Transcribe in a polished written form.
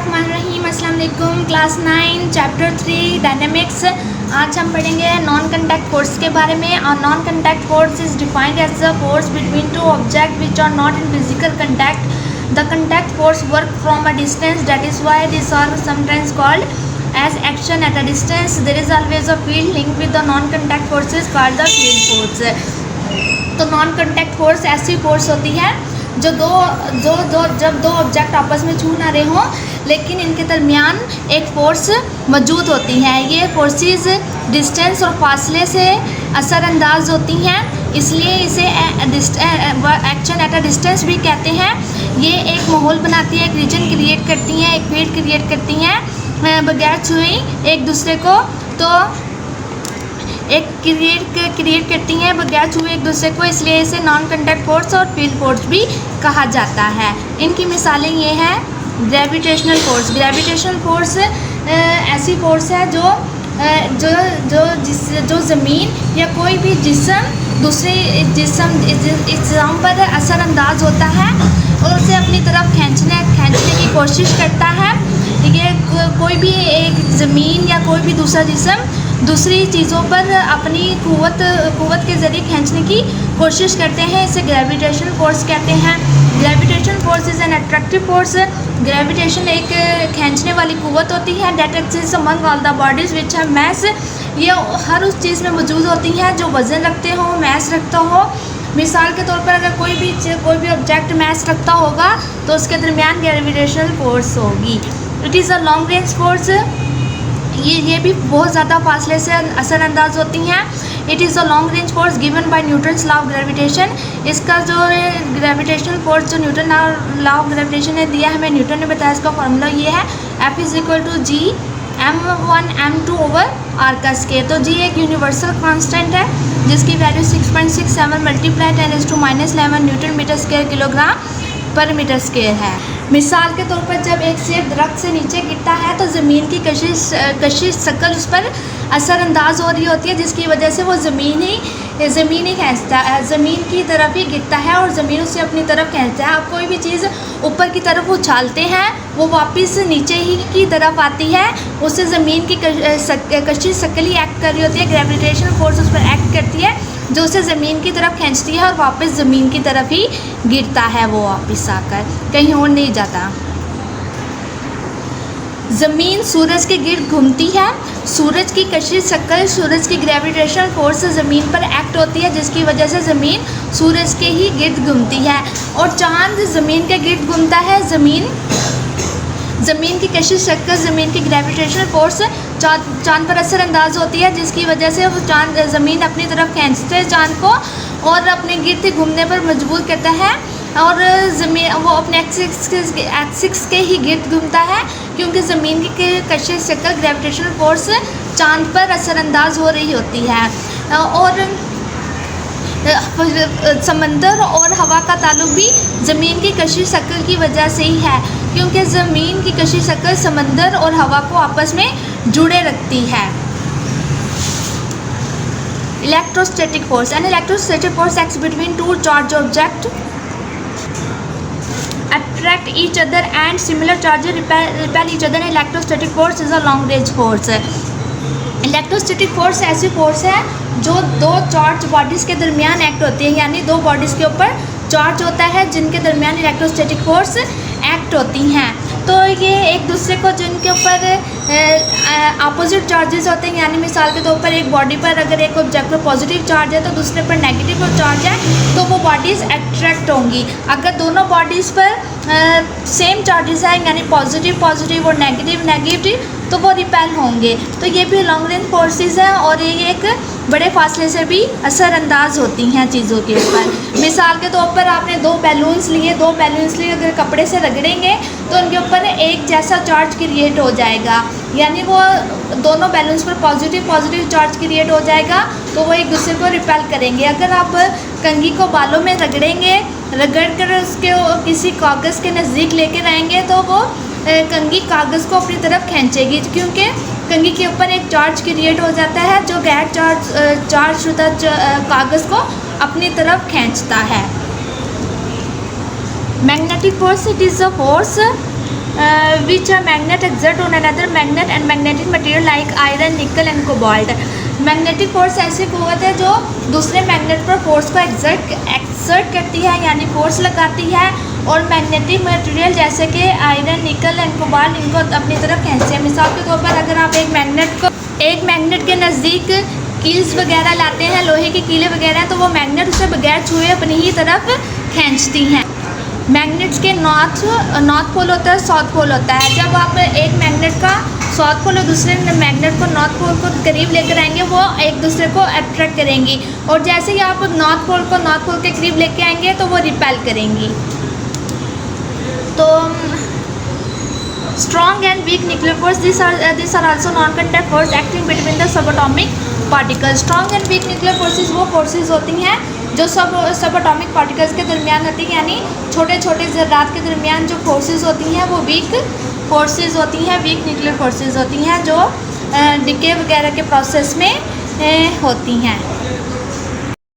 बिस्मिल्लाहिर्रहमानिर्रहीम। अस्सलाम वालेकुम। Class 9 chapter 3 dynamics. आज हम पढ़ेंगे नॉन कंटैक्ट फोर्स के बारे में। और non contact force is defined as the force between two object which are not in physical contact. The contact force work from a distance, that is why this are sometimes called as action at a distance. There is always a field linked with the non-contact forces called the field force. तो non contact force ऐसी force होती है जो जब दो object आपस में छू ना रहे हों लेकिन इनके दरमियान एक फ़ोर्स मौजूद होती है। ये फोर्सेस डिस्टेंस और फासले से असरअंदाज होती हैं, इसलिए इसे एक्शन एट अ डिस्टेंस भी कहते हैं। ये एक माहौल बनाती है, एक रीजन क्रिएट करती हैं, एक फील्ड क्रिएट करती हैं बगैर छुई एक दूसरे को। तो एक क्रिएट करती हैं बगैर छुए एक दूसरे को, इसलिए इसे नॉन कंटैक्ट फोर्स और फील्ड फोर्स भी कहा जाता है। इनकी मिसालें ये हैं ग्रेविटेशनल फोर्स। ग्रेविटेशनल फोर्स ऐसी फोर्स है जो ज़मीन या कोई भी जिस्म दूसरे जिस्म पर असरअंदाज होता है और उसे अपनी तरफ खींचने की कोशिश करता है। ये कोई भी एक ज़मीन या कोई भी दूसरा जिस्म दूसरी चीज़ों पर अपनी कुव्वत के ज़रिए खींचने की कोशिश करते हैं, इसे ग्रेविटेशनल फोर्स कहते हैं। Gravitational force is an attractive force. Gravitation एक खींचने वाली कुव्वत होती है that exist among all the bodies which have mass. ये हर उस चीज़ में मौजूद होती हैं जो वज़न रखते हो, मैस रखता हो। मिसाल के तौर पर अगर कोई भी ऑब्जेक्ट मैस रखता होगा तो उसके दरमियान ग्रेविटेशनल फोर्स होगी। It is a long range force. ये भी बहुत ज़्यादा फासले से असरअंदाज होती हैं। It is a long range force given by Newton's law of gravitation. इसका जो ग्रेविटेशनल फोर्स जो न्यूटन लॉ ऑफ ग्रेविटेशन ने दिया हमें, न्यूटन ने बताया, इसका फॉर्मूला ये है F=G m1 m2 over r का स्केयर। तो G एक यूनिवर्सल कांस्टेंट है जिसकी value 6.67 multiply 10⁻11 newton metre square kilogram per metre square है। मिसाल के तौर पर जब एक सेब दरख्त से नीचे गिरता है तो ज़मीन की कशिश शक्ल उस पर असरअंदाज हो रही होती है, जिसकी वजह से वो ज़मीन ही खींचता है, ज़मीन की तरफ ही गिरता है और ज़मीन उसे अपनी तरफ खींचता है। आप कोई भी चीज़ ऊपर की तरफ उछालते हैं वो वापस नीचे ही की तरफ आती है, उससे ज़मीन की कशिश शक्ल ही एक्ट कर रही होती है। ग्रेविटेशनल फोर्स उस पर एक्ट करती है जो उसे ज़मीन की तरफ खींचती है और वापस ज़मीन की तरफ ही गिरता है, वो वापस आकर कहीं और नहीं जाता। ज़मीन सूरज के गिर्द घूमती है। सूरज की कशिश शक्ल, सूरज की ग्रेविटेशनल फोर्स ज़मीन पर एक्ट होती है, जिसकी वजह से ज़मीन सूरज के ही गिर्द घूमती है। और चाँद ज़मीन के गिर्द घूमता है। ज़मीन की कशिश शक्ल, ज़मीन की ग्रेविटेशनल फोर्स चाँद पर असरअंदाज होती है, जिसकी वजह से वो ज़मीन अपनी तरफ खींचते हैं चाँद को और अपने गिर्द घूमने पर मजबूर करता है और ज़मीन वो अपने एक्सिस के ही गिर्द घूमता है, क्योंकि ज़मीन की कशिश शक्ल ग्रेविटेशनल फोर्स चाँद पर असरअंदाज हो रही होती है। और समंदर और हवा का ताल्लुक भी ज़मीन की कशिश शक्ल की वजह से ही है, क्योंकि ज़मीन की कशिश शक्ल समंदर और हवा को आपस में जुड़े रखती है। Electrostatic force. An electrostatic force acts between two charge object attract each other and similar charges repel each other. Electrostatic force is a long range force. Electrostatic force ऐसी फोर्स है जो दो चार्ज बॉडीज़ के दरमियान act होती है, यानी दो बॉडीज़ के ऊपर चार्ज होता है जिनके दरमियान इलेक्ट्रोस्टैटिक फोर्स एक्ट होती हैं। तो ये एक दूसरे को जिनके ऊपर अपोजिट चार्जेस होते हैं, यानी मिसाल के तौर पर एक बॉडी पर अगर एक ऑब्जेक्ट पर पॉजिटिव चार्ज है तो दूसरे पर नेगेटिव चार्ज है, तो वो बॉडीज़ अट्रैक्ट होंगी। अगर दोनों बॉडीज़ पर सेम चार्जेस हैं, यानी पॉजिटिव और नेगेटिव, तो वो रिपेल होंगे। तो ये भी लॉन्ग रेंज फोर्सेस हैं और ये एक बड़े फासले से भी असरअंदाज होती हैं चीज़ों के ऊपर। मिसाल के तौर पर आपने दो बैलून्स लिए अगर कपड़े से रगड़ेंगे तो उनके ऊपर एक जैसा चार्ज क्रिएट हो जाएगा, यानी वो दोनों बैलून्स पर पॉजिटिव चार्ज क्रिएट हो जाएगा, तो वो एक दूसरे को रिपेल करेंगे। अगर आप कंघी को बालों में रगड़ कर उसके किसी कागज़ के नज़दीक लेकर आएंगे तो वो कंघी कागज़ को अपनी तरफ खींचेगी, क्योंकि कंघी के ऊपर एक चार्ज क्रिएट हो जाता है जो गैर चार्ज शुदा कागज़ को अपनी तरफ खींचता है। Magnetic force, it is a force which a magnet exert on another magnet and magnetic material like iron, nickel and cobalt. Magnetic force ऐसी कुव्वत है जो दूसरे मैग्नेट पर फोर्स को एक्सर्ट करती है, यानी फोर्स लगाती है, और मैग्नेटिक मटेरियल जैसे कि आयरन, निकल एंड कोबाल्ट इनको अपनी तरफ खींचते हैं। मिसाल के तौर पर अगर आप एक मैग्नेट के नज़दीक कील्स वगैरह लाते हैं, लोहे की कीलें वगैरह, तो वो मैग्नेट उसे बगैर छुए अपनी ही तरफ खींचती हैं। मैग्नेट्स के नॉर्थ पोल होता है, साउथ पोल होता है। जब आप एक मैग्नेट का साउथ पोल और दूसरे मैग्नेट को नॉर्थ पोल को करीब लेकर आएंगे, वो एक दूसरे को अट्रैक्ट करेंगी, और जैसे ही आप नॉर्थ पोल को नॉर्थ पोल के करीब लेके आएंगे तो वो रिपेल करेंगी। तो strong and weak nuclear force, this are also non contact force acting between the subatomic particles. Strong and weak nuclear forces वो फोर्सेस होती हैं जो सबएटॉमिक पार्टिकल्स के दरमियान होती हैं, यानी छोटे छोटे ज़र्रात के दरमियान जो फोर्सेस होती हैं वो वीक फोर्सेस होती हैं, वीक न्यूक्लियर फोर्सेस होती हैं जो डिके वगैरह के प्रोसेस में होती हैं।